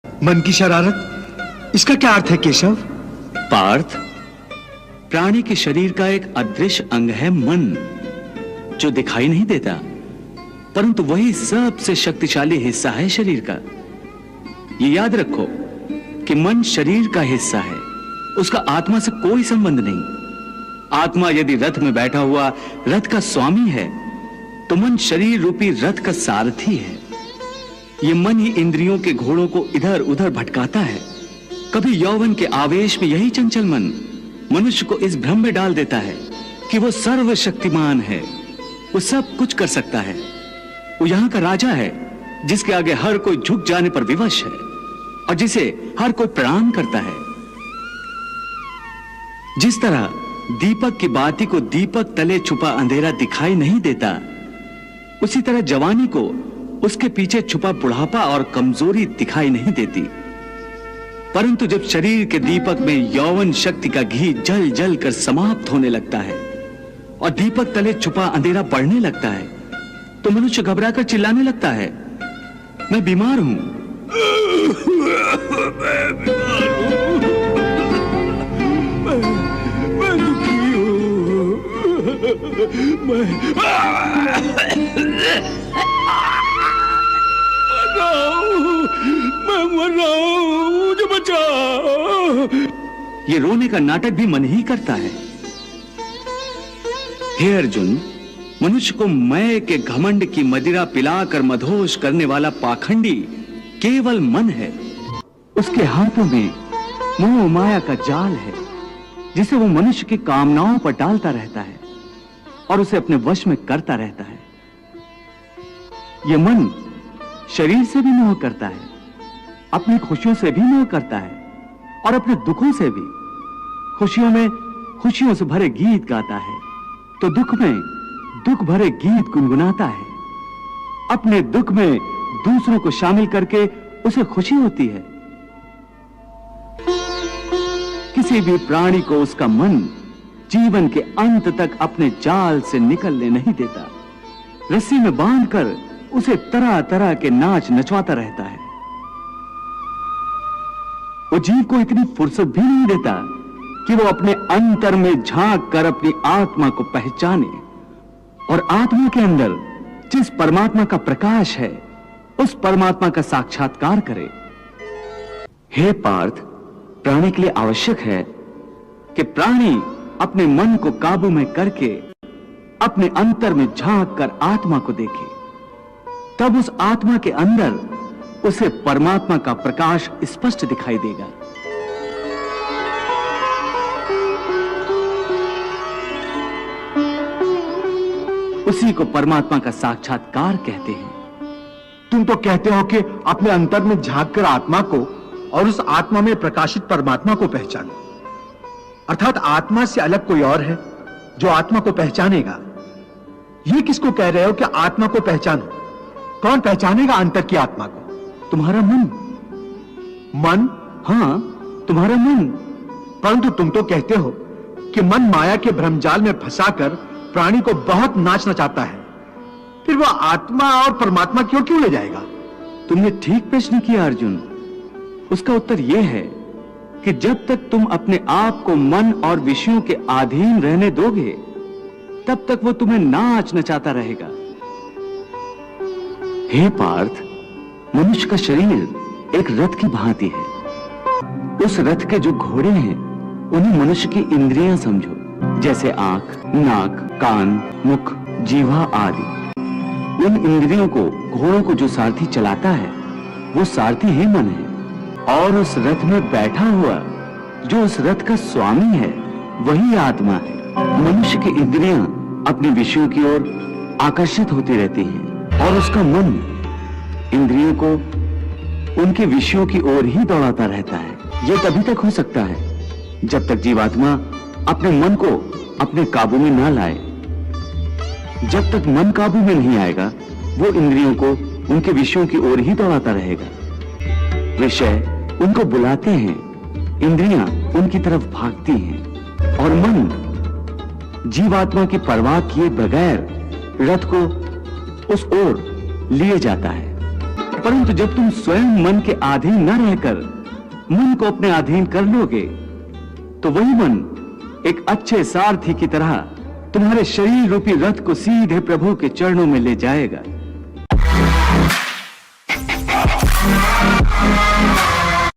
मन की शरारत, इसका क्या अर्थ है केशव? पार्थ, प्राणी के शरीर का एक अदृश्य अंग है मन, जो दिखाई नहीं देता, परंतु वही सबसे शक्तिशाली हिस्सा है शरीर का। ये याद रखो कि मन शरीर का हिस्सा है, उसका आत्मा से कोई संबंध नहीं। आत्मा यदि रथ में बैठा हुआ रथ का स्वामी है, तो मन शरीर रूपी रथ का सारथी है। ये मन ही इंद्रियों के घोड़ों को इधर उधर भटकाता है। कभी यौवन के आवेश में यही चंचल मन मनुष्य को इस भ्रम में डाल देता है कि वो सर्वशक्तिमान है, वो सब कुछ कर सकता है, वो यहां का राजा है, जिसके आगे हर कोई झुक जाने पर विवश है और जिसे हर कोई प्रणाम करता है। जिस तरह दीपक की बाती को दीपक तले छुपा अंधेरा दिखाई नहीं देता, उसी तरह जवानी को उसके पीछे छुपा बुढ़ापा और कमजोरी दिखाई नहीं देती। परंतु जब शरीर के दीपक में यौवन शक्ति का घी जल जल कर समाप्त होने लगता है और दीपक तले छुपा अंधेरा बढ़ने लगता है, तो मनुष्य घबराकर चिल्लाने लगता है, मैं बीमार हूं। मैं दुखी हूं, मैं मर रहा हूं, मुझे बचाओ। ये रोने का नाटक भी मन ही करता है। हे अर्जुन, मनुष्य को मैं के घमंड की मदिरा पिलाकर मदहोश करने वाला पाखंडी केवल मन है। उसके हाथों में मोह माया का जाल है, जिसे वो मनुष्य की कामनाओं पर डालता रहता है और उसे अपने वश में करता रहता है। यह मन शरीर से भी मोह करता है, अपनी खुशियों से भी मोह करता है और अपने दुखों से भी। खुशियों में खुशियों से भरे गीत गाता है, तो दुख में दुख भरे गीत गुनगुनाता है। अपने दुख में दूसरों को शामिल करके उसे खुशी होती है। किसी भी प्राणी को उसका मन जीवन के अंत तक अपने जाल से निकलने नहीं देता। रस्सी में बांधकर उसे तरह तरह के नाच नचवाता रहता है। वो जीव को इतनी फुर्सत भी नहीं देता कि वो अपने अंतर में झांक कर अपनी आत्मा को पहचाने और आत्मा के अंदर जिस परमात्मा का प्रकाश है, उस परमात्मा का साक्षात्कार करे। हे पार्थ, प्राणी के लिए आवश्यक है कि प्राणी अपने मन को काबू में करके अपने अंतर में झांक कर आत्मा को देखे। तब उस आत्मा के अंदर उसे परमात्मा का प्रकाश स्पष्ट दिखाई देगा। उसी को परमात्मा का साक्षात्कार कहते हैं। तुम तो कहते हो कि अपने अंतर में झांक कर आत्मा को और उस आत्मा में प्रकाशित परमात्मा को पहचानो, अर्थात आत्मा से अलग कोई और है जो आत्मा को पहचानेगा। ये किसको कह रहे हो कि आत्मा को पहचानो? कौन पहचानेगा अंतर की आत्मा को? तुम्हारा मन। मन? हाँ, तुम्हारा मन। परंतु तुम तो कहते हो कि मन माया के भ्रमजाल में फंसाकर प्राणी को बहुत नाच नचाता है, फिर वह आत्मा और परमात्मा की ओर क्यों ले जाएगा? तुमने ठीक प्रश्न किया अर्जुन। उसका उत्तर यह है कि जब तक तुम अपने आप को मन और विषयों के अधीन रहने दोगे, तब तक वो तुम्हें नाच नचाता रहेगा। हे पार्थ, मनुष्य का शरीर एक रथ की भांति है। उस रथ के जो घोड़े हैं, उन्हें मनुष्य की इंद्रियां समझो, जैसे आंख, नाक, कान, मुख, जीवा आदि। उन इंद्रियों को, घोड़ों को जो सारथी चलाता है, वो सारथी ही मन है। और उस रथ में बैठा हुआ जो उस रथ का स्वामी है, वही आत्मा है। मनुष्य की इंद्रियां अपने विषयों की ओर आकर्षित होती रहती हैं और उसका मन इंद्रियों को उनके विषयों की ओर ही दौड़ाता रहता है। यह तभी तक हो सकता है जब तक जीवात्मा अपने मन को अपने काबू में ना लाए। जब तक मन काबू में नहीं आएगा, वो इंद्रियों को उनके विषयों की ओर ही दौड़ाता रहेगा। विषय उनको बुलाते हैं, इंद्रियां उनकी तरफ भागती हैं और मन जीवात्मा की परवाह किए बगैर रथ को उस ओर लिए जाता है। परंतु जब तुम स्वयं मन के अधीन न रहकर मन को अपने अधीन कर लोगे तो वही मन एक अच्छे सारथी की तरह तुम्हारे शरीर रूपी रथ को सीधे प्रभु के चरणों में ले जाएगा।